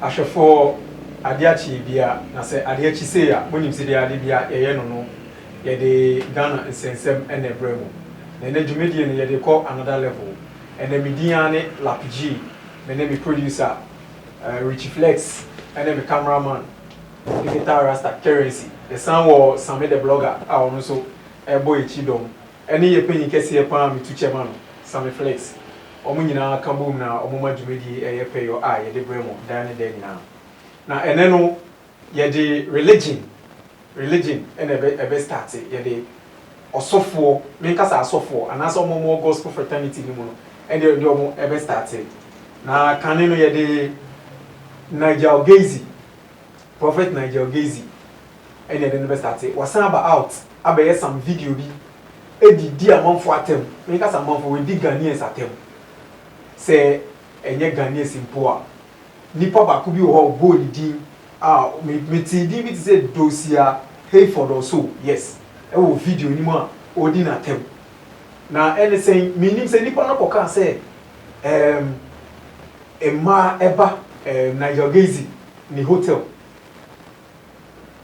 ahwefo adeachi bia na se adeachi se ya monim se de ade bia ye no ye de Ghana nsensem ene bremu na ene dwumedie ne ye de call another level ene midiane lapg me ne me producer Richie Flex ene me cameraman Digital Rasta Currency the son was Sammy the blogger a ono so boy chidom ene ye penyi kese ye pa me tu chema no Sammy Flex omo nyina ka bom na omo madwumedie ye peyo a ye de bremu dan ne dan na ene no ye de religion ene ebe start ye de osofo me nkasa asofo anasa omo gospel fraternity ni mu no ene de omo ebe start na kane no ye de Nigel Gazy Prophet Nigel Gazy ene de ebe start wasan ba out abaye some video bi edidi amanfo atem me nkasa amanfo we di Ghanaians atem se enye Ghanaians mpo a nipa ba ku bi ho bo di me ti di bi say dosia Hayford also yes e wo video ni mu a odi na tem na ene say meaning say nipa na koka say emma eba Nigel Gazy ni hotel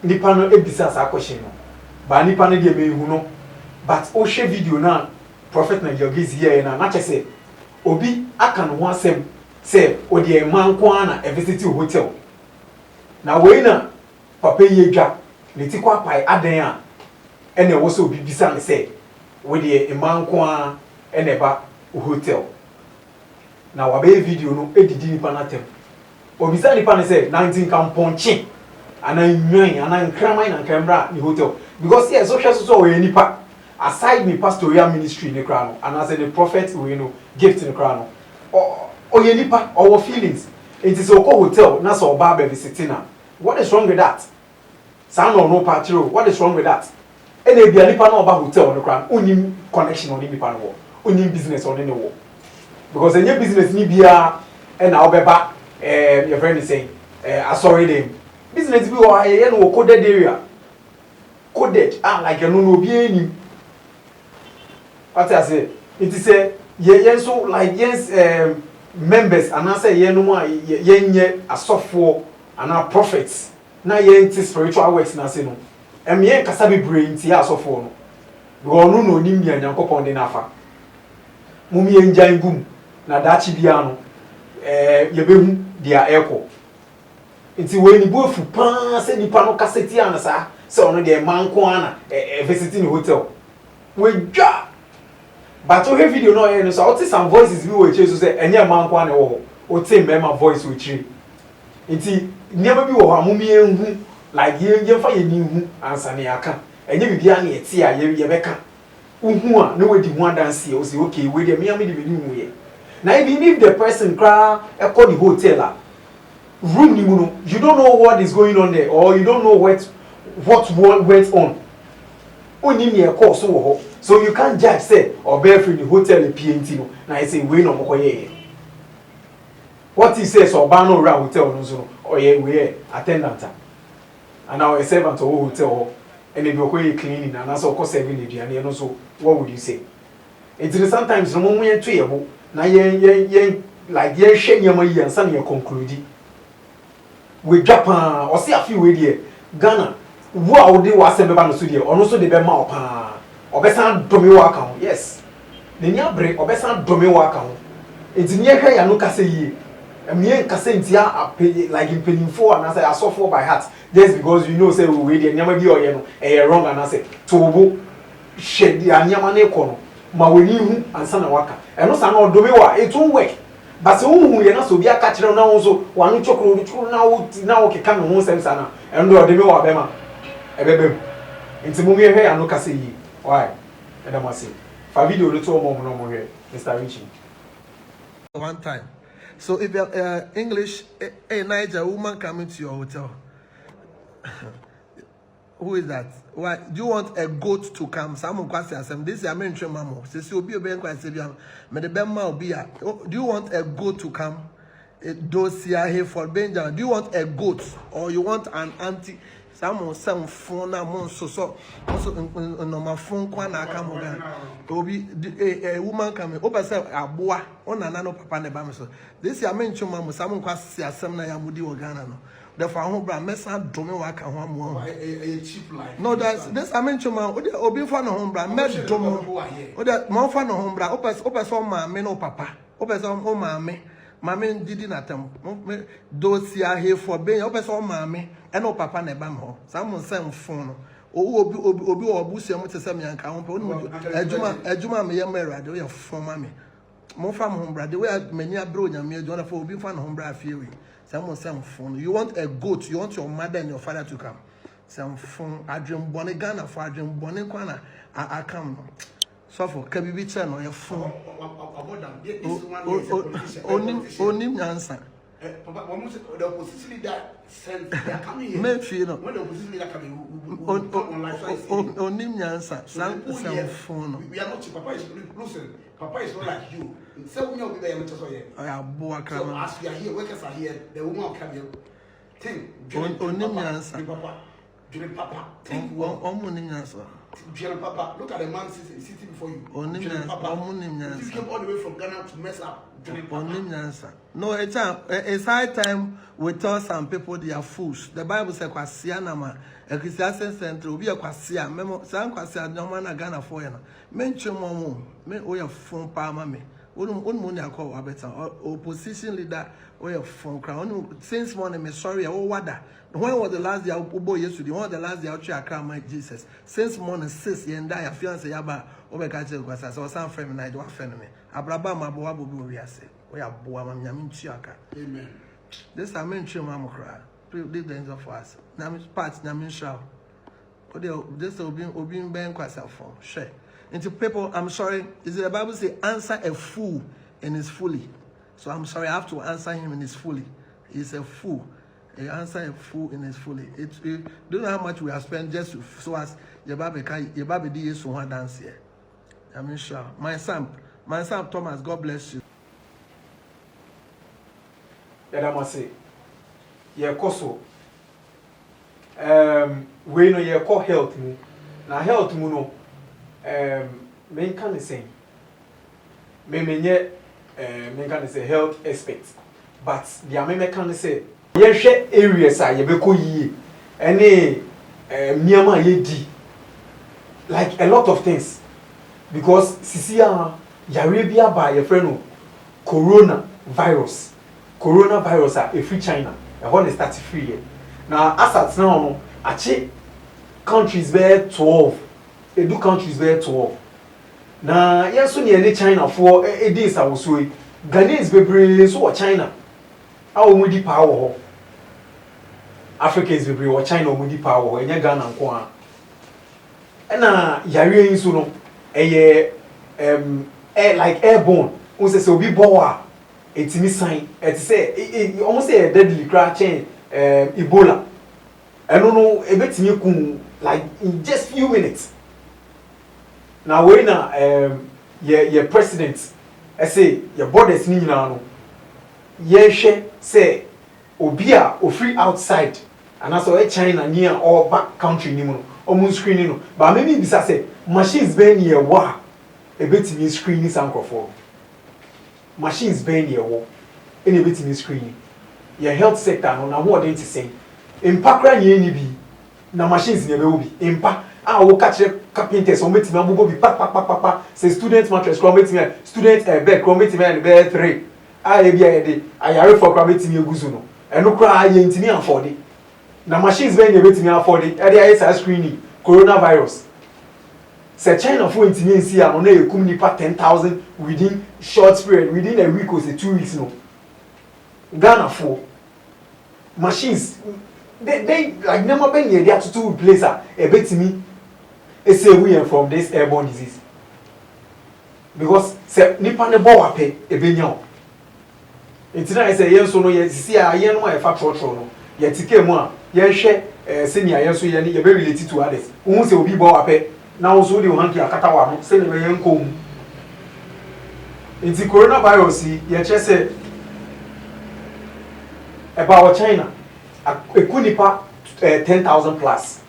nipa no ebisa sa question no ba nipa no de me hu no but o share video na Prophet Nigel Gazy here na che obi aka no ho asem say o de emma nko ana e visit hotel na we na papa yedwa le ti kwa pai adan a ene wo so obi bisa ne say we de emma nko a ene ba hotel na wabe video no edidi nipa na tem obisa nipa ne say 19 kamponchi ana nwan ana nkraman na nkambra ni hotel because yes so we nipa aside me pastoral ministry ne kra no and as the prophet we know gift ne kra no o ye nipa our feelings it is oko hotel na so ba visiting na what is wrong with that sound no patro what is wrong with that ene bia nipa na oba hotel ne kra onim connection on nipa no onim business on ne wo because any business ni bia e na obeba your friend is saying sorry them business bi o ye no coded area coded like you no obi any what I say it is say ye so like yes members and I say ye no more ye nye asofo and our prophets na ye nti spiritual works na say no ye kasa be brain ti asofo no because no no nim dia nyankopon de na afa mum ye njan gum na dachi bia no ye behu dia eko nti we ni bofu pa se nipa no kaseti ana sa se ono de manko ana visiting hotel we dwa but o he video no e no so oti some voices bi we cheso se enye manko ana wo o ti mema voice we chiri nti niam bi wo amumi enhu like ye fa ye ni hu ansa ne aka enye bibia na ye ti a ye beka uhu a na we di hu adanse o se okay we de me am de be ni hu ye now even if the person cry call the hotel room ni muno you don't know what is going on there or you don't know what went on only me call so you can't judge say or bear free the hotel PNT no now I say we no mo ye what he says or ban no ra hotel no so or ye we attendant and now a servant or hotel and if you go cleaning and also cost serving the no so what would you say it is sometimes no mo yen to na yen like yen hwe nyama yi ansa na conclude we Japan or see a few we there Ghana wo a wo de wa se beba no so there ono so de be ma opa obesan domi wa kan yes ne nya bre obesan domi wa kan enti ne hwe ya no kase yi emie kase enti a like impenifo and say asofo by heart just because you know say we there nyama bi oye no e wrong and say tobo hwe dia nyama na ekono ma we ni hu ansa na waka eno sa na odomi wa it won't work but hu ye na so bi aka kire na wo so wanu chokoro na wo keka no ho sem sa na eno do odomi wa be ma ebebem nti mu me hwe ya no kase yi why edam say fa video no to mo no mo hwe Mr. Richie one time so if English a Niger woman coming to your hotel who is that? Why do you want a goat to come? Someone question them. This is a main mamo. Says you be a ben question. Me the ben ma be a. Do you want a goat to come? Those here for Benjamin. Do you want a goat or you want an anti? Some phone na mon so no ma phone kwa na aka mo gan. Obi a woman come open say aboa ona na no papa ne ba me so. This ya men chuma mo some kwa se asem na ya mudi Ghana no. Therefore ho bra mesa dome wa ka ho amu. A cheap life. No, that's this I mention man obi fa no ho bra me dome. O da mo fa no ho bra open so ma me no papa. Open so o ma me. Mama didi na tem dosi ahe for ben o person mama e no papa na ba me ho sam nsem fon no obi obusu am te sem yanka ho pe adwuma me ye merade o ye fon mama mo fa mo brade we mani abro nyame adwuma for obi fa no ho bra afie we sam nsem fon you want a goat, you want your mother and your father to come sam fon adwem bone Ghana for adwem bone kwana akam no so for kabibi che no ye fon onim nyansa Papa, when the opposition leader sent, they are coming here. Me feel no. When the opposition leader coming, we come on live. Onim nyansa. Some phone. We are not. Papa is listen. Papa is not like you. So we know we are not so here. I have boa So as we are here, workers are here. The woman will come here. Think. Onim nyansa. Papa. During Papa. Think. Onim nyansa. During Papa. Look at the man sitting before you. Onim nyansa. You came all the way from Ghana to mess up. No, it's high time we tell some people they are fools. The Bible says kwasia na ma a Christian center will be a kwasia memo san kwasia no man Ghana for you. Mention mo me o ya phone pa ma me. Unmu na call abeta opposition leader o ya phone crown since morning me sorry o wada. When was the last day Ubo yesterday? When was the last day out here cry my Jesus? Since morning 6 and die fiance yaba obeka che kwasa so san frame na do afene me. Abraba maboa bobi owiase. We are boa ma nyame ntuaka. Amen. This I mention mama cry. Please the angel for us. Nyame part nyame show. This obi ben kwasa phone. Share. Into people, I'm sorry. Is the Bible say answer a fool in his fully. So I'm sorry, I have to answer him in his fully. He's a fool. He answer a fool in his fully. Do you know how much we have spent just so as your baby di so one dance here. I'm sure. My son Thomas, God bless you. Yadamase. Ye koso. We no ye call health mu. Na health mu no men can say. Me menye men can say health expert. But the men can say ye hwe areas a ye be ko yie. Ene niama ye di. Like a lot of things. Because sisia Arabia by your friend coronavirus a free China. A whole start free here. Now as at now, actually countries were 12. Edu countries were 12. Now yes, so near China for a days I was way. Ghanaians be so China. Our mudi power. Africans be or China mudi power. Enya Ghana nkwa. Na yare nso no like airborne. We say so be boa. Etimi sign. Et say almost say a deadly crash Ebola. I don't know a bit me like in just few minutes. Now when your president I say your borders ni na no. Ye say obia o free outside and also China near or back country ni mo. Omun screening no. But maybe bisa say machines be near wa. A bit me screening some for machines be near wo. Any bit me screening. Your health sector no na what didn't say. Impa kra nye ni bi na machines ne be wo bi. Impa wo catch carpenters o metime ambo bi pa say student mattress kra metime student bed kra metime and bed 3. E bia ye de ayare for kra metime eguzu no. Eno kra ye ntimi afford. Na machines be ne metime afford. E dey eye screening coronavirus. Say China for ntimi nsi a no na ekum nipa 10,000 within short period, within a week or say 2 weeks no. Ghana for machines they like never been here there to replace a bit me say we from this airborne disease because say nipa ne bo wape e benya o entina say yen so no ye sisi a yen no e fa trotro no ye tike mu a ye hwe senior yen so ye ne ye be related to others who say obi bo wape na wo so de hanki akata wa no say ne be yen kom enti coronavirus ye che say about China ekunipa 10,000 plus.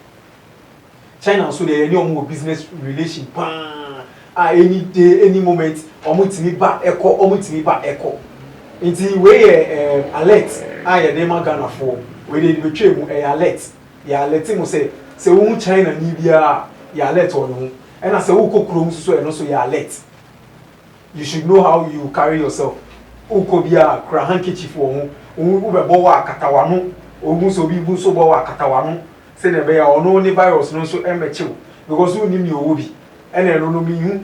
China so they any more business relation any day any moment omutimi ba echo nti we alert aye dem Ghana for we dey betray mu alert ya alert mu say wo China ni bia ya alert on ho and I say wo kokrom so e no so ya alert. You should know how you carry yourself. Uko bia kra handkerchief wo ho wo be bo wa akatawano ogun so bi bu so bo wa akatawano say na be ya ono ni virus no so emechiw because who nim your obi and no me hu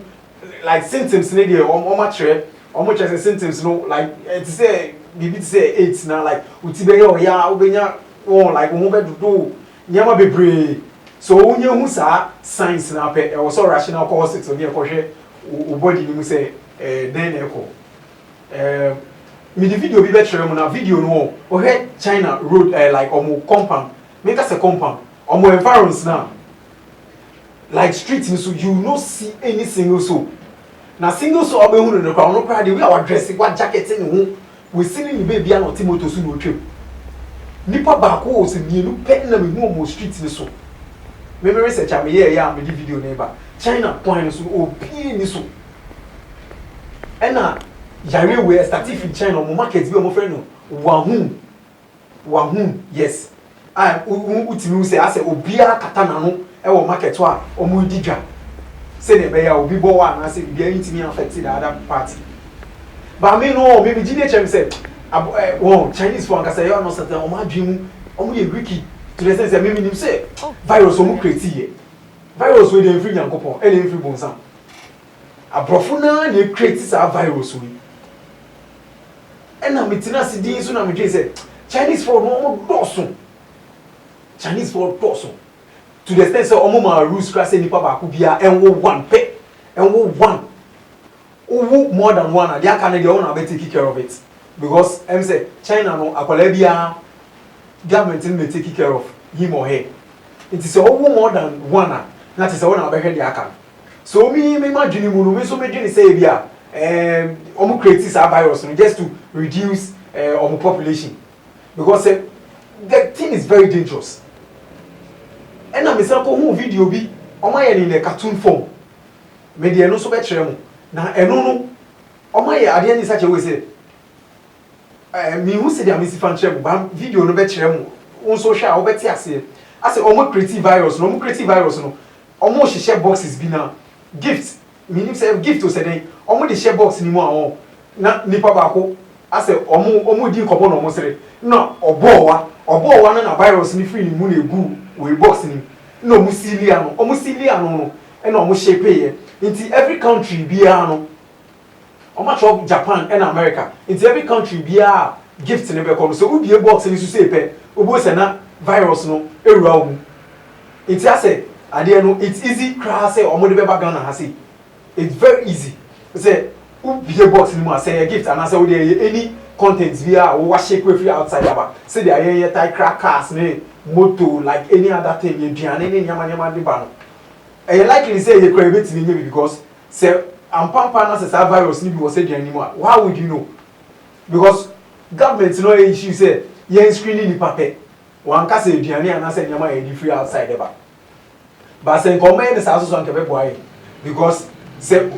like symptoms na dey omo chere symptoms no like it say bibi say 8 na like uti be ya obenya won like wo be do nyama bebre so onye hu sa science na pe e was rational cause it so dey kohwe o body ni mu say then echo me the video bi be chere mu na video no o he China road like omo compound make us a compound omo environs now like street so you no see any single soul na single soul obe hu no kwa no kwa dey we our dressing what jacket ni hu we see ni baby an otimoto so no twem nipa ba ko o se mienu pe na me hu omo street ni so me research am ya me the video neighbor China point so obi ni so ena yare we starting in China omo market bi omo friend no wahun yes utimi say ase obia kata na no e wo market wa omo digwa say ne be ya obi bo wa na say bia intimi affect the other party but me no maybe GDHM say one Chinese for say you no certain omo adwemu omo ye wiki to the sense me nim say virus omo create here virus we dey free yankopon e dey free bonsam abrofo na dey create sa virus we ena metina sidin so na me dwe say Chinese for no doso Chinese for doso to the extent say omo ma rules class any papa ku bia enwo one pe enwo one owo more than one and they can dey own about take care of it because em say China no akola bia government no take care of him or her it is owo more than one na say one about the aka so me imagine mu no me so me dwene say bia omo create this virus no just to reduce omo population because the thing is very dangerous. And I'm saying ko video bi omo ye in a cartoon form me de no so be kire mu na eno no omo ye ade ni such a way say me hu se dia me si fan kire mu ba video no be kire mu on social wo be ti ase ase omo create virus no omo hihye boxes bi na gift meaning say gift to say den omo de share box ni mu awon na nipa ba ko ase omo di nkobo no omo sere na obowa na virus ni free ni mu na egu we box ni no omo silia no na omo shape ye into every country bia no omo chop Japan and America into every country bia gift ni be come so we be box ni so say pe obo se na virus no ewura omu into ase ade no it's easy cry say omo de be ba Ghana ha say it's very easy say who be box ni mo say gift and say we dey any contents via we wash shake we free outside aba say dey ayen tie crackers ni moto like any other thing you duane ni nyama de ba no e likely say you cry bit ni because say ampampa na say virus ni bi wo say duane mo how would you know because government no issue say yen screening ni paper wan ka say duane and say nyama e free outside aba but say comment is also on kebe boy because say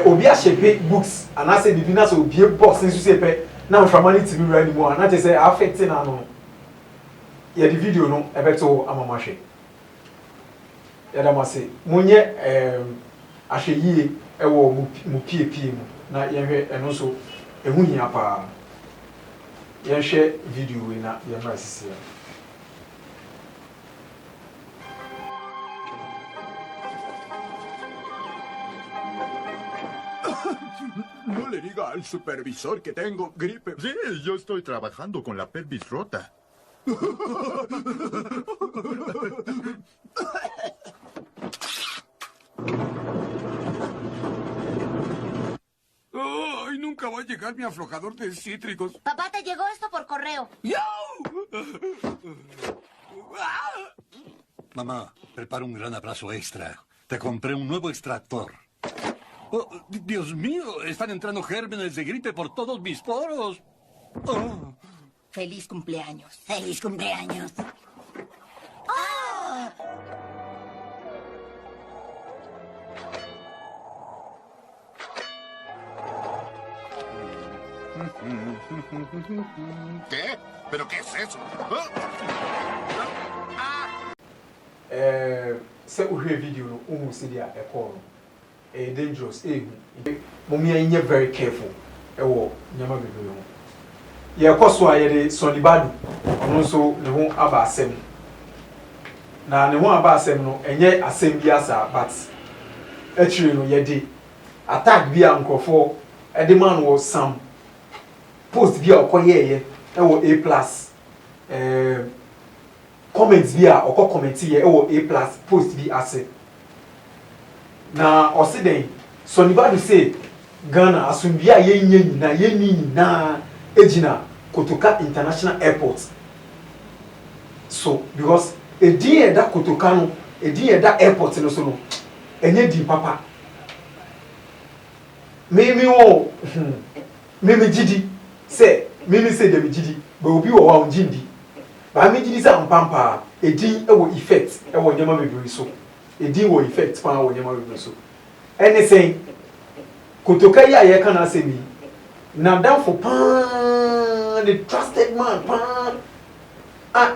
obi a shape books and I say bibi na so obi box nso say pe na family to be ready more and I say affecting ano ya the video no ebeto amamahwe ya da mase munye ahweyie ewo mu piepie mu na yehwe eno so ehu hia pa yehwe video we na yemra sisi ya. No le diga al supervisor que tengo gripe. Sí, yo estoy trabajando con la pelvis rota. Ay, nunca va a llegar mi aflojador de cítricos. Papá, te llegó esto por correo. Mamá, prepara un gran abrazo extra. Te compré un nuevo extractor. Oh, Dios mío, están entrando gérmenes de gripe por todos mis poros. Oh. Feliz cumpleaños. Feliz cumpleaños. ¿Qué? ¿Pero qué es eso? Se uhwe video no uhu si dia e call no dangerous mommy anye very careful wo nyama bebe ho ye koso a ye de Sonibadu ono nso ne ho aba asem na ne ho aba asem no enye asem bi asa but actually no ye de attack bi a nkofo e de man wo sam post bi a okoye ye e wo A+ comments bi a okọ comment ye e wo A+ post bi ase na osiden Sonibadu say Ghana asumbi a yenye nyina yenni nyina ejina Kotoka International Airport so because edin e da Kotoka no edin e da airport no so no enye di papa mimi wo mimi gidi say mimi say dem gidi but obi wo wa onjindi ba mi gidi say ampampa edin e wo effect e wo nyama bebre so edin wo effect pa wo nyama bebre so anything Kotoka ya ye kana say mi na down for pan the trusted man pan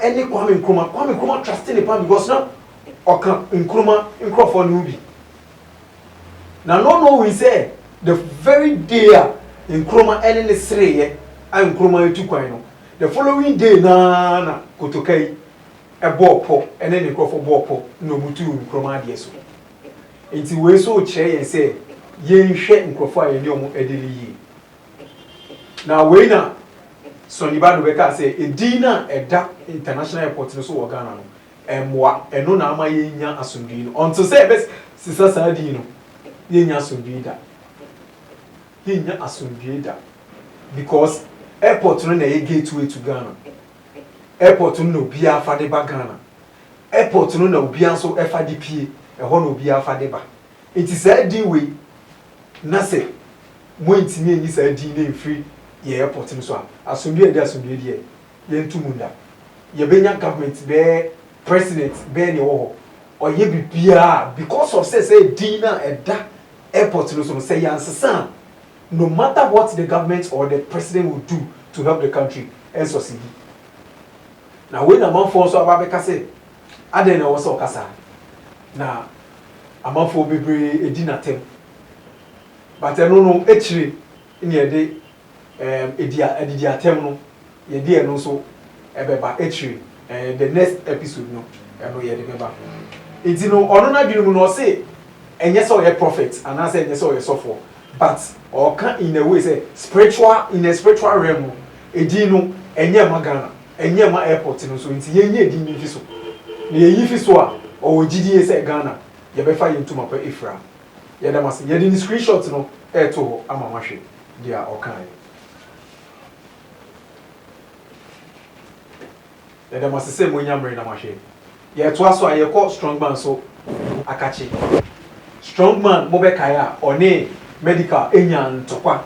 any Kwame Nkrumah trusting the pan because now oka Nkrumah for nubi na no we say the very day Nkrumah any sreye and Nkrumah etu kwan no the following day na Kotoka e bopo and then Nkrumah bopo no mutu Nkrumah de so enti we so kire yen say yen hwe Nkrumah a ye omo edeli yi na we na Sonibadu beka say edina eda international airport no so wo Ghana no emwa eno na ama yenya asundui no until say best sisa sadi no yenya asundui da because airport no na ye gateway to Ghana airport no obi afa de ba Ghana airport no na obi anso efa de pie e ho na obi afa de ba it is a di we na say mo ntimi enyi sa di na free ye airport no so asundui de ye ntumunda ye benya government be president be ne wo or ye bibia because of say dina eda airport no so say yansesa no matter what the government or the president will do to help the country and succeed na when a man for so ababeka say aden na wo so kasa na amanfo bebre edina tem but no echire ni ede edidi atem no ye de no so ebeba echire the next episode no eno ye de beba enti no ono na dwenu no say enye so ye prophet and I say enye so ye sofo but or can in a way say spiritual in a spiritual realm edi no enye magana enye ma airport no so enti ye nye edi mi fi so na ye yi fi so a o gidi say Ghana ye be fa ye ntuma pa Efra ye da mas ye di screenshot no to ama mahwe dia o kan ye da mas say mo nyamre na mahwe ye to aso aye ko strong man so akachi strong man mo be kaya one medical enya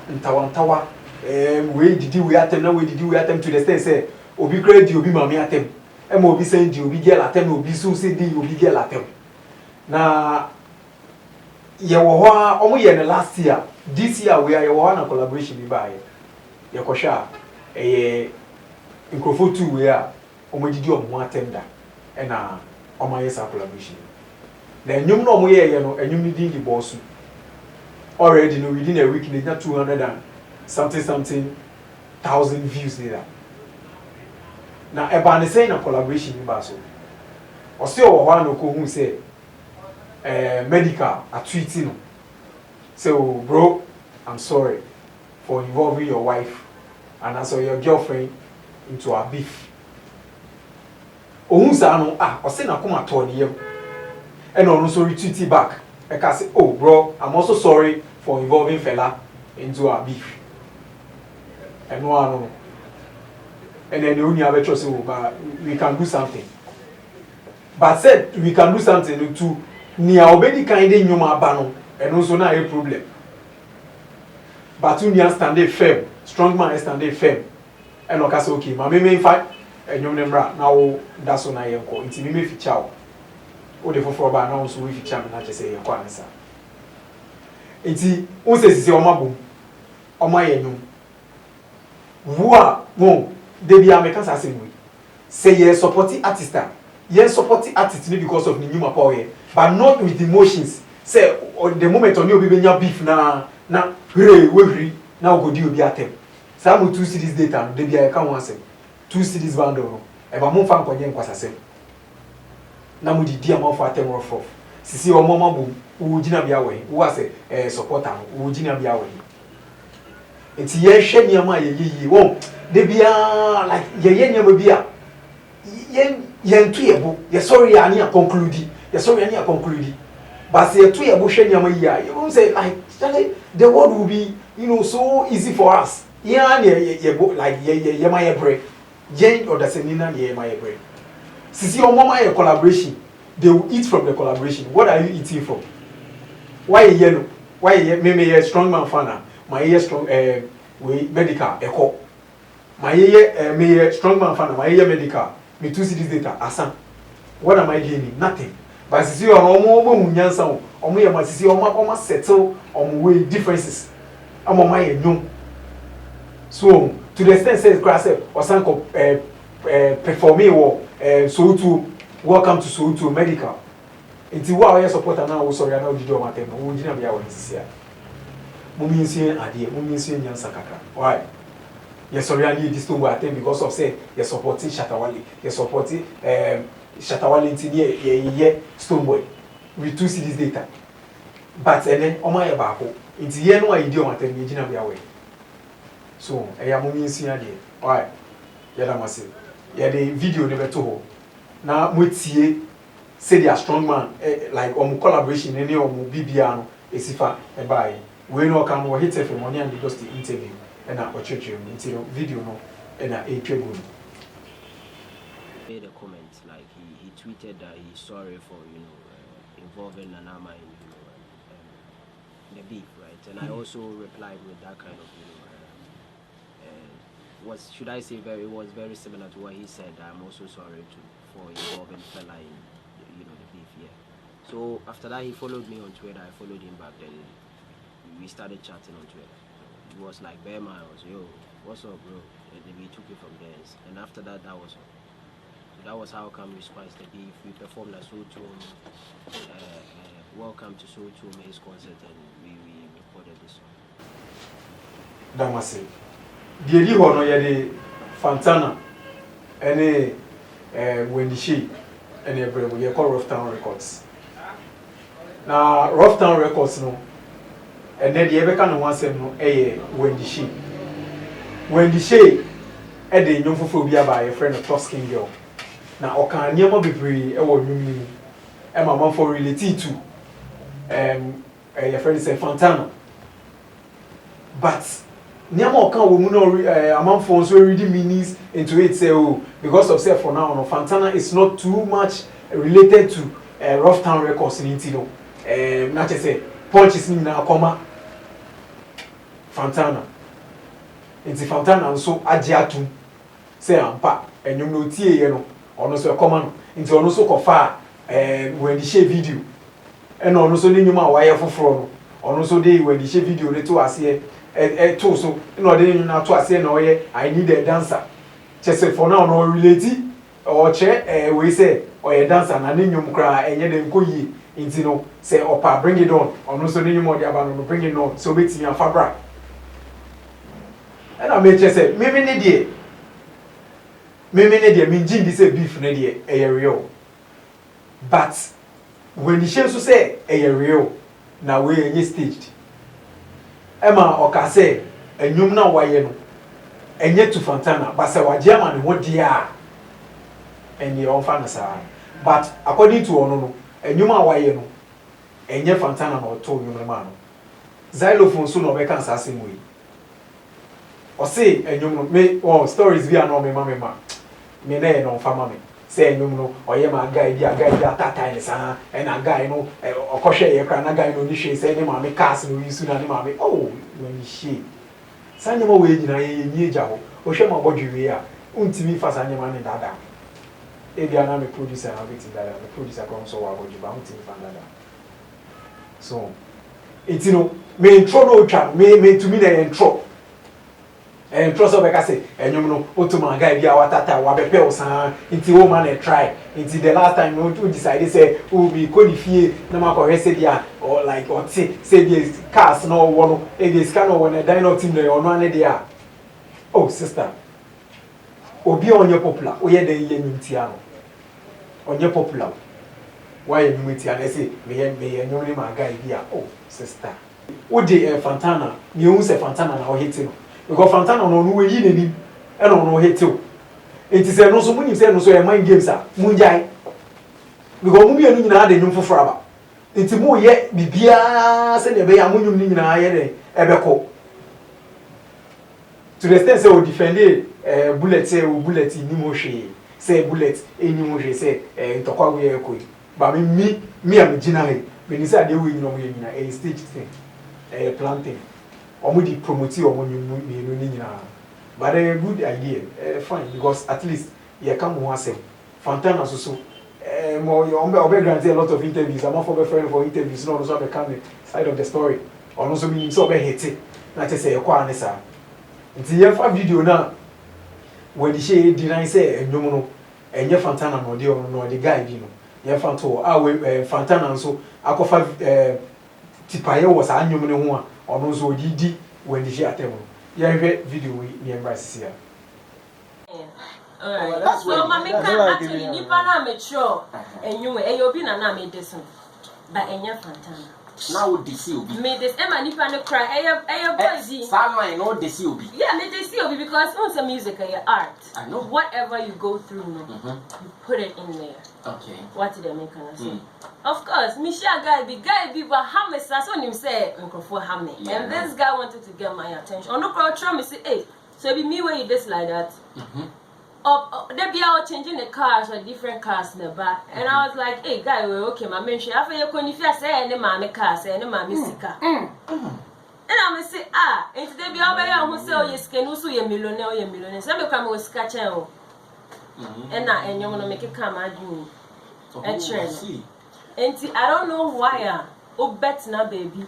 ntawa we didi we atem na we didi we atem to the extent say obi grade obi mami atem e mo obi send obi girl atem na obi so say di obi girl atem na ye wo ho a omo ye ne last year this year we are ye wo na collaboration bi ba ye kohwa Nkrofo 2 we a omo didi omo atem da e na omo ye sa collaboration na enyum no omo ye no enyum ni din di boss already no within a week they got 200 and something thousand views there now eba say na collaboration ni ba so o se o wa no ko hu say medical a tweeting no so bro I'm sorry for involving your wife and also your girlfriend into a beef ohun sa no o se na kuma to ne yam and on so retweet back I can say oh bro I'm also sorry for involving fella into a beef and no and then you only have a choice but we can do something but said we can do something to near already kind of nyoma bano and also not a problem but you stand firm strong man stand firm and okay so okay my main fight and you remember now that's on I go it's me feature o de foforo ba na so we feature na che say yakwa ansa enti o se sisi o mabom o ma yenum Wua won they be Americans as in we say ye supporting artist ye supporting artist because of the new power but not with emotions say or the moment on you be benya beef na we now go do obi atem some 2 cities data they be I can one say 2 cities bundle e ba mo fa nkonye nkwasasem na mo di amafo atem rough sisi o mama bu wo gina bia we wo ase supporter wo gina bia we enti ye hwe niam a ye yi won de bia like ye niam bia ye ntu ye bo ye sorry ani a conclude ye sorry ani a conclude but ye to ye bo hwe niam yi a you won't say like the world will be so easy for us yeah ye bo like ye ma ye break ye or the semina ye ma ye break sisi o mama ye collaboration they will eat from the collaboration. What are you eating from? Why yellow? Why me a strong man fan? My strong we medical echo. My me a strong man fan. My medical. Me 2 cities data. Asan. What am I gaining? Nothing. But sisi o mo nyansa o mo ye ma sisi o ma settle on way differences. Am my nyum. So to the extent says class or san performing wo so to welcome to Soweto Medical. Inti wa we supporter na wo sorry na wo didi o matem no wo gina bia wo nsisia. Mo mi nsie ade, mo mi nsie nyansa kaka. Why? Yes sorry ani this to atem because of say you supporting Shatawale. You supporting Shatawale inti ye Stonebwoy with 2 cities data. But ene o ma ye baako. Inti ye no a didi o matem ye gina bia we. So, eya mo mi nsie ade. Why? Ya da mase. Ya de video ne beto ho. Na motie say they are strong man like collaboration any BBA no esifa e bai we no kan wo hit for money and just the interview and na church video no and na e twego made a comment like he tweeted that he's sorry for involving Nanama in the beef, right? And I also replied with that kind of should I say it was very similar to what he said. I'm also sorry for involving fella in the beef here. So after that he followed me on Twitter, I followed him back, then we started chatting on Twitter. It was like bare miles, yo, what's up bro? And then we took it from there. And after that was all. So that was how come we spiced the beef. We performed at Soweto, welcome to Soweto Maze concert, and we recorded this song. Damasi. Diedi hono yede Fantana ene Wendy Shea ene Bremo ye call Rough Town Records. Na Rough Town Records no ene de ebeka no wansem no Wendy Shea. Wendy Shea e de nyom fofo bi aba ye friend of Toskin girl. Na okan niam bebre e wo nwum ni e mama for related to your friend say Fantana. But Niamo can woman among phones who reading meanings into it say because of say for now Fantana is not too much related to Rough Town Records in Intino. Not just say punches in na comma Fantana. Into Fantana and so Ajiatu say ampa and you know tie no ono so common into ono so kofa when the share video and ono so ni nyuma wire foforo no ono so dey when the share video le to ase to so no dey na to ase na oye I need a dancer say for now no relate or che we say oye dancer na ni nyum kra enye dem ko yi nti no say opa bring it on ono so ni nyum dey aba no bring it on so betimi afabra and I make say me ne dey me jin bi say beef ne dey real but when the shame so say real na we enye staged Emma oka say enyum na waye no enye to Fantana but say waje ama ne ho dia enye on fa na sa but according to ono no enyum a waye no enye Fantana na oto enyum ma no xylophone so no be kan sa se moyi o say enyum no me stories bi ana o me ma me na e no fa ma me say enyum no oye ma guy bi atata ni sa e na guy no okohwe ye kra na guy no ni hwe say ni ma me cars no yisu na ni ma me when she sanya ma we nyina ye nyi eja ho o hwe ma bodwe a untimi fa sanya ma ni dada e bia na me producer na beti dada me producer kon so wa bodwe ba untimi fa dada so etino me intro no twa me to me na intro and trust of say and you know otuma guy be our tata wa be pe osan nti wo man try nti the last time we decided say we be kodifie na ma ko hwese dia or like or say the cars no one e dey scan no one dino team no ono ane dia oh sister obi onye popular oye dey ye nyimtia no onye popular why you meet and say me nyoni ma guy bia oh sister wo dey Fantana me hu say Fantana na o hit no because Fantana no no we yi nani e no no hit o enti say no so munim say no so e mind games a munjai because mu bianu nyina de nyum foforo aba enti mu ye bibia say ne be ya munyum ni nyina ye de ebeko to the extent say o defend bullet say o bullet ni mo hwe say bullet eni mo hwe say ntokwa we ekoi ba me am gina he when say dey we nyina mo ye nyina a stage thing planting omo di promote omo nyum ni nyina but a good idea fine because at least you come ho asem Fantana so more you grant a lot of interviews I'm for friend for interviews no so be come side of the story or so mean so be hit na te say e kwa ne sa nti ye fa video na when the she deny say enyum no enye Fantana no the guy bi no ye fanto Fantana so akofa tipaye was anyum ne ho a ono so odidi when the she atem yeah, video we embrace here. Alright. So my make actually nipa na mature and you be na me this but enya Fantana. Now DC obi. Me this Emma nipa no cry boy Salman no DC obi. Yeah, me DC obi because it's a music art. I know. Whatever you go through, you put it in there. Okay. What did they make us say? Of course, Michelle guy be but how much that's what him say for Hammy. And this guy wanted to get my attention. On no crowd try me say, hey, so it be me where you this like that. They be out changing the cars or different cars in the back. And I was like, hey guy, we're okay, my mention. After you can if you say any mommy car, say any mommy sika. And I'm say, and today be all by who say oh you skin who you millionaire. Some come with sketch and you wanna make it come at you. A trend. And I don't know why bet na baby.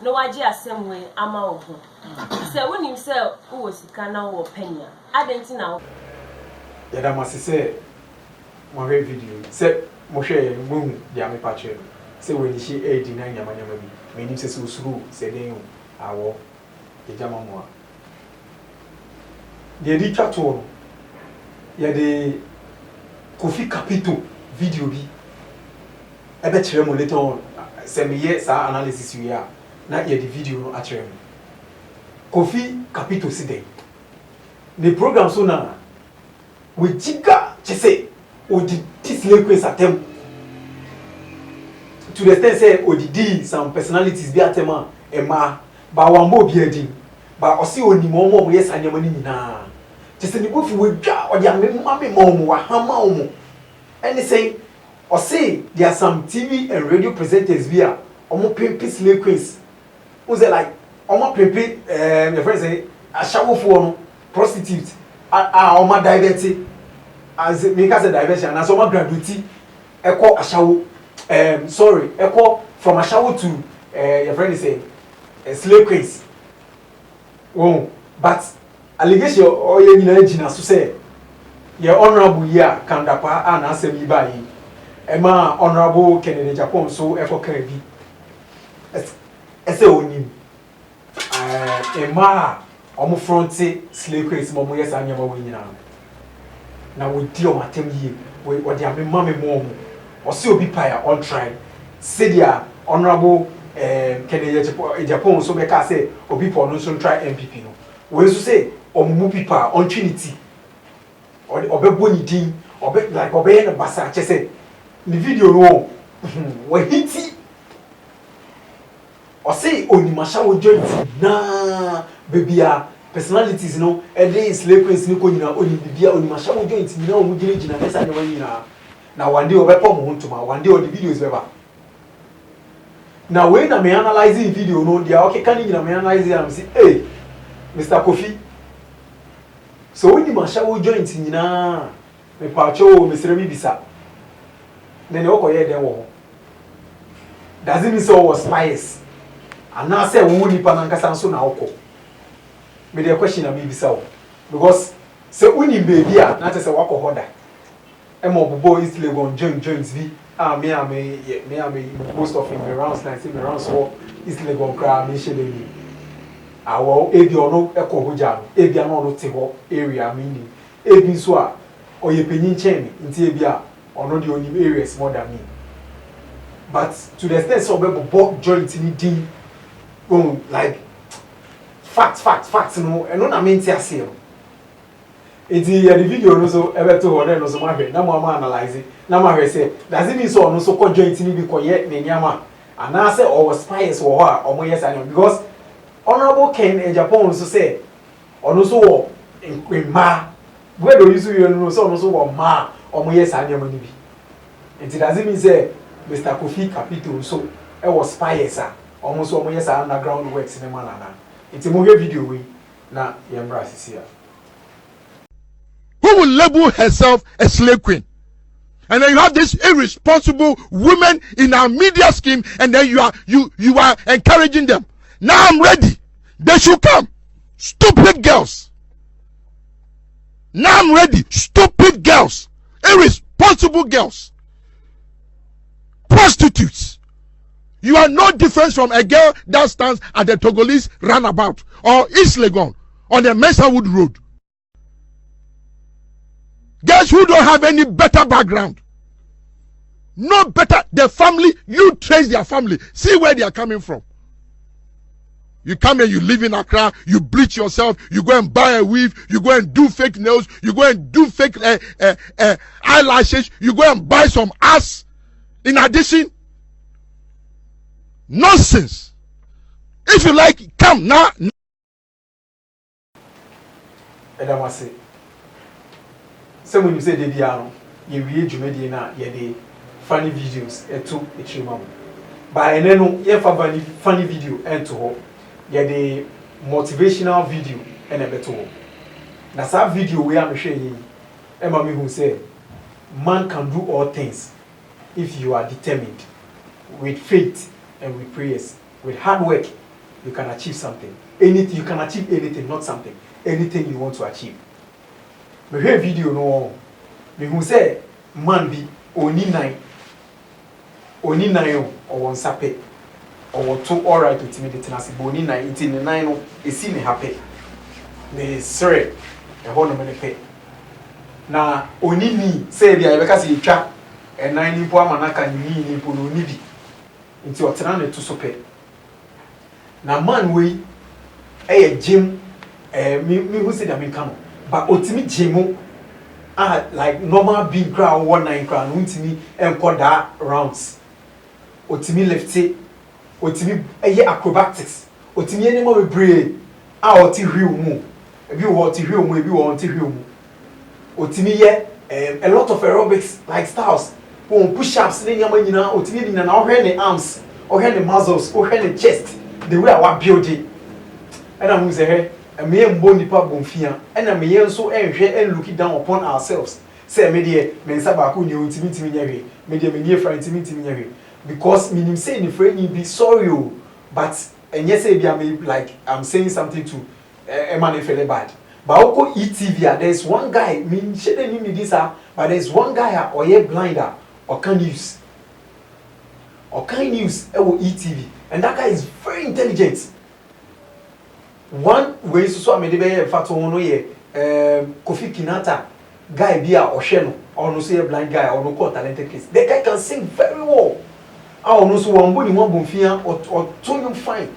No idea same way I'm out. So when himself who was kana or penny. I didn't know. Yeah, must say my video. Say Moshe moon the me patch. Say when she 89 yamanya baby. Meaning say so say then awo the jama mo. The dictator to ya the Kofi Capito video bi ebe kire mo later on say me ye sa analysis we are na ye the video no a kire me Kofi Capito si dey the program so na we jiga say o di display quiz attempt to the extent say o di some personalities bi atema ema ba wan mo bi adi ba o si oni mo yes anyama ni nyina say ni bofu we dwa o di amema me mo wa hama o mo any say or say there are some TV and radio presenters via omo pimpi slay quiz who's like omo pimpi your friend say a shower for no prostitute omo diverted as make us a diversion and some graduate echo a shower sorry echo from a shower to your friend is saying slay quiz oh but allegation or you know so say your honorable year kandapa and asem yibai Emma honorable Kennedy Japan so efo kabi ese onim Emma omo fronte slave case mo yes anyama we nyina na we di o matem yi we odi amema me mo o se obi paya on trial say dia honorable Kennedy Japan so be ka say obi for no so try MPP no we so say omo pipa on Trinity obebo ni din obe like obe na basa che say the video no we hiti or say onimasha wo joint na bebia personalities no e dey slave queens ni ko nyina oni bibia onimasha wo joint ni na o mu gina esa ne wanyina na one day obepo mo ntoma one day o the videos beba na we na me analyzing video no dia okay kan nyina me analyze am say hey Mr. Kofi so onimasha wo joint nyina me pacho Mr. Bibisa then you go here then wo doesn't mean so was spies and now say wo nipa na nkasa so na okọ me the question na me bisa wo because say uni baby a na te say wako hoda e mo bobo East Legon joints bi me most of him rounds na say me rounds so East Legon kra me shele ni awo ebi ono e ko hoja ebi ana ono te ho area me ni ebi so a oye penyin chen nti ebi a ono the only areas more than me but to the extent so bobo joint ni din like facts no eno na me nti ase no enti ya the video no so ebe to ho no so ma hwe na mo ma analyze na ma hwe say does it mean so no so ko joint ni bi ko ye na nyama ana say or spies wo ha omo yes and because honorable Ken in Japan so say ono so wo in ma where do you see you no so ono so wo ma omo yes and nyama ni bi enti does it mean say Mr. Kofi Capito so e was spies a omo so omo yes underground works ni ma na enti mo hwe video we na yembra sisia who will label herself a slave queen. And then you have this irresponsible women in our media scheme, and then you are encouraging them. Now I'm ready. They should come. Stupid girls. Now I'm ready. Stupid girls. Irresponsible girls. Prostitutes. You are no different from a girl that stands at the Togolese roundabout or East Legon on the Mensahwood Road. Girls who don't have any better background. No better. The family, you trace their family. See where they are coming from. You come and you live in Accra, you bleach yourself, you go and buy a weave, you go and do fake nails, you go and do fake eyelashes, you go and buy some ass. In addition, nonsense. If you like, come now. Edamase. So when you say the piano, you read Jumedi na ye funny videos to Ichimam. But and then you have funny video and to ho ye motivational video and a better. That's that video we are showing. Emma me who say man can do all things if you are determined with faith and with prayers, with hard work. You can achieve something. Anything you can achieve anything, not something. Anything you want to achieve. Me hear video no me who say man bi oni nine o won sape o to all right with me the tenase bo oni nine it in nine no e si me happy me sere e ho no me pe na oni ni say bia e be ka se twa e nine ni po amanaka ni po no ni bi nti o tena ne to so pe na man we e gym me who say that me come but otimi jemu like normal big crowd 19 crowd untimi enko da rounds otimi lefty otimi acrobatics otimi enema we brave oti hwiu mu ebi wo oti hwiu mu ebi wo oti hwiu mu otimi ye a lot of aerobics like styles won push ups ne nyama nyina otimi nyina na ohwe ne arms ohwe ne muscles ohwe ne chest the way our building and am say and me and Bonnie Pap Bonfia, and I may so and looking down upon ourselves. Say, media, men sabaku, you intimidate me, media, me near friend intimidate because meaning saying if you be sorry, but and yes, I may like I'm saying something to a man feel bad. But Oko ETV, there's one guy, mean she didn't need this, but there's one guy or ye blinder or can use ETV, and that guy is very intelligent. One way so I made the fato no ye Kofi Kinata guy be a Osheno or no say a blind guy or no call talented case. The guy can sing very well. I no so one body one bonfia or two fine.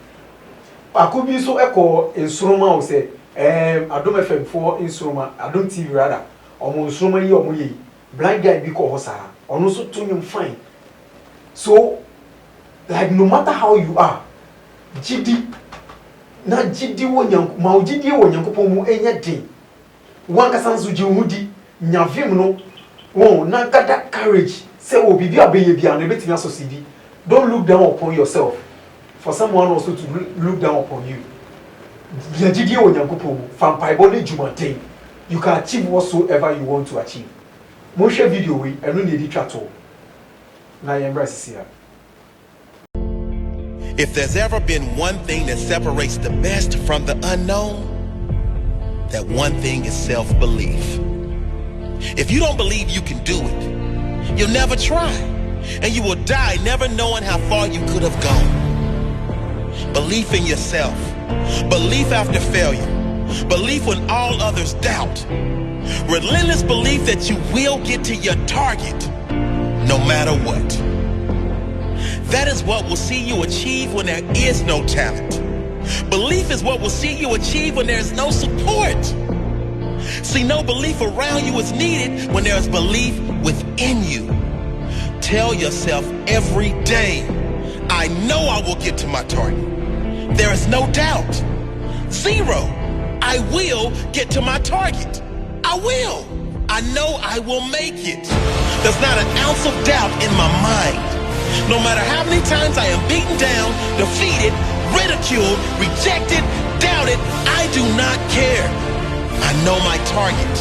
I could be so echo in Sroma or say I don't FM for in Sroma, I don't TV rather or Sroma ye or Muye blind guy be called Hosa or no so two fine. So like no matter how you are, GD na jidi wo nyanku ma ojidi wo nyankopon mu enya den wan kasanso ji hudi nyavim no won na gada courage say obi bi abeye bia na betimi asosidi. Don't look down upon yourself for someone also to look down upon you. Jidi wo nyankopon mu fampai body jumaten you can achieve whatsoever you want to achieve. Mo share video we enu na edi twato na yembra sisia. If there's ever been one thing that separates the best from the unknown, that one thing is self-belief. If you don't believe you can do it, you'll never try, and you will die never knowing how far you could have gone. Belief in yourself, belief after failure, belief when all others doubt, relentless belief that you will get to your target no matter what. That is what will see you achieve when there is no talent. Belief is what will see you achieve when there is no support. See, no belief around you is needed when there is belief within you. Tell yourself every day, I know I will get to my target. There is no doubt. 0. I will get to my target. I will. I know I will make it. There's not an ounce of doubt in my mind. No matter how many times I am beaten down, defeated, ridiculed, rejected, doubted, I do not care. I know my target.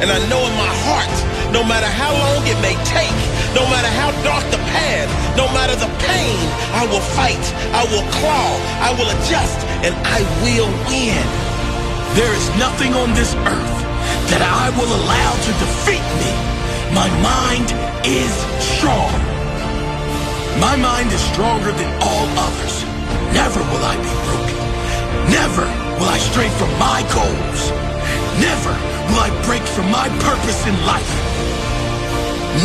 And I know in my heart, no matter how long it may take, no matter how dark the path, no matter the pain, I will fight, I will claw, I will adjust, and I will win. There is nothing on this earth that I will allow to defeat me. My mind is strong. My mind is stronger than all others. Never will I be broken. Never will I stray from my goals. Never will I break from my purpose in life.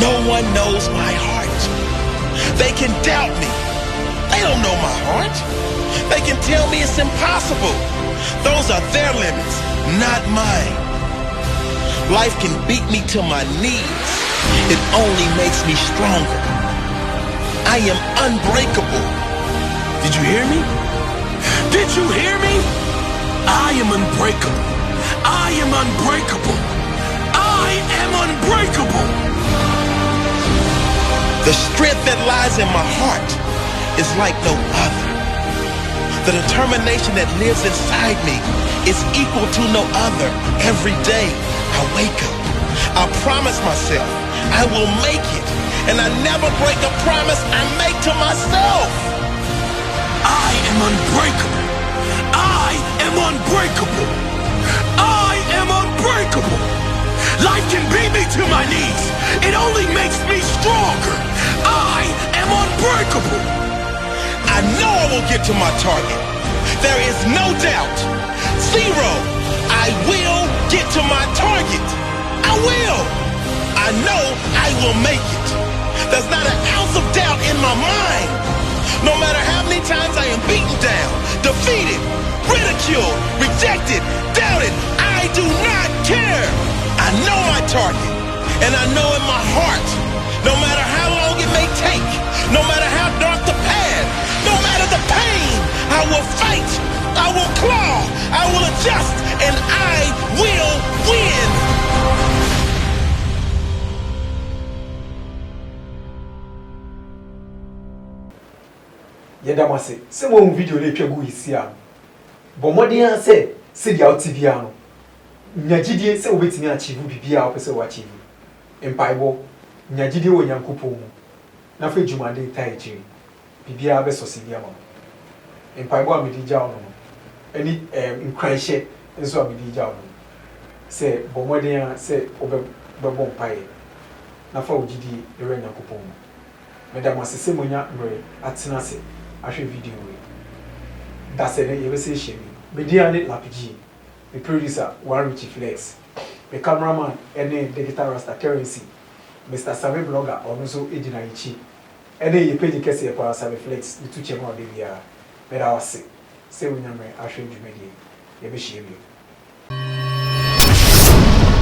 No one knows my heart. They can doubt me. They don't know my heart. They can tell me it's impossible. Those are their limits, not mine. Life can beat me to my knees. It only makes me stronger. I am unbreakable. Did you hear me? Did you hear me? I am unbreakable. I am unbreakable. I am unbreakable. The strength that lies in my heart is like no other. The determination that lives inside me is equal to no other. Every day I wake up, I promise myself I will make it, and I never break a promise I make to myself. I am unbreakable. I am unbreakable. I am unbreakable. Life can beat me to my knees. It only makes me stronger. I am unbreakable. I know I will get to my target. There is no doubt. 0. I will get to my target. I will. I know I will make it. There's not an ounce of doubt in my mind. No matter how many times I am beaten down, defeated, ridiculed, rejected, doubted, I do not care. I know my target, and I know in my heart, no matter how long it may take, no matter how dark the path, no matter the pain, I will fight, I will claw, I will adjust, and I will win. Yedamase, se mo video le twa gu hisia. Bo modern say dia TV ano. Nyagidie se obetimi achieve bibia opese wa achieve. Empaibo, nyagidie wo Nyankopon mu. Na fa djumade taiji. Bibia be so sibia ma. Empaibo amedija ono. Ani nkranhye enso amedija ono. Se bo modern se obebbo mpae. Na fa ogidi ewe Nyankopon mu. Medamase se monya mre atena se ahwe video we da se ne yebese hye mi media ne lapigi the producer one Richie Flex the cameraman ene digital rasta currency Mr. Sabe blogger ono so ejina ichi ene ye page kese kwa Sabe Flex the two channel de bia meda wase se wonyame ahwe dwumadi yebe hye mi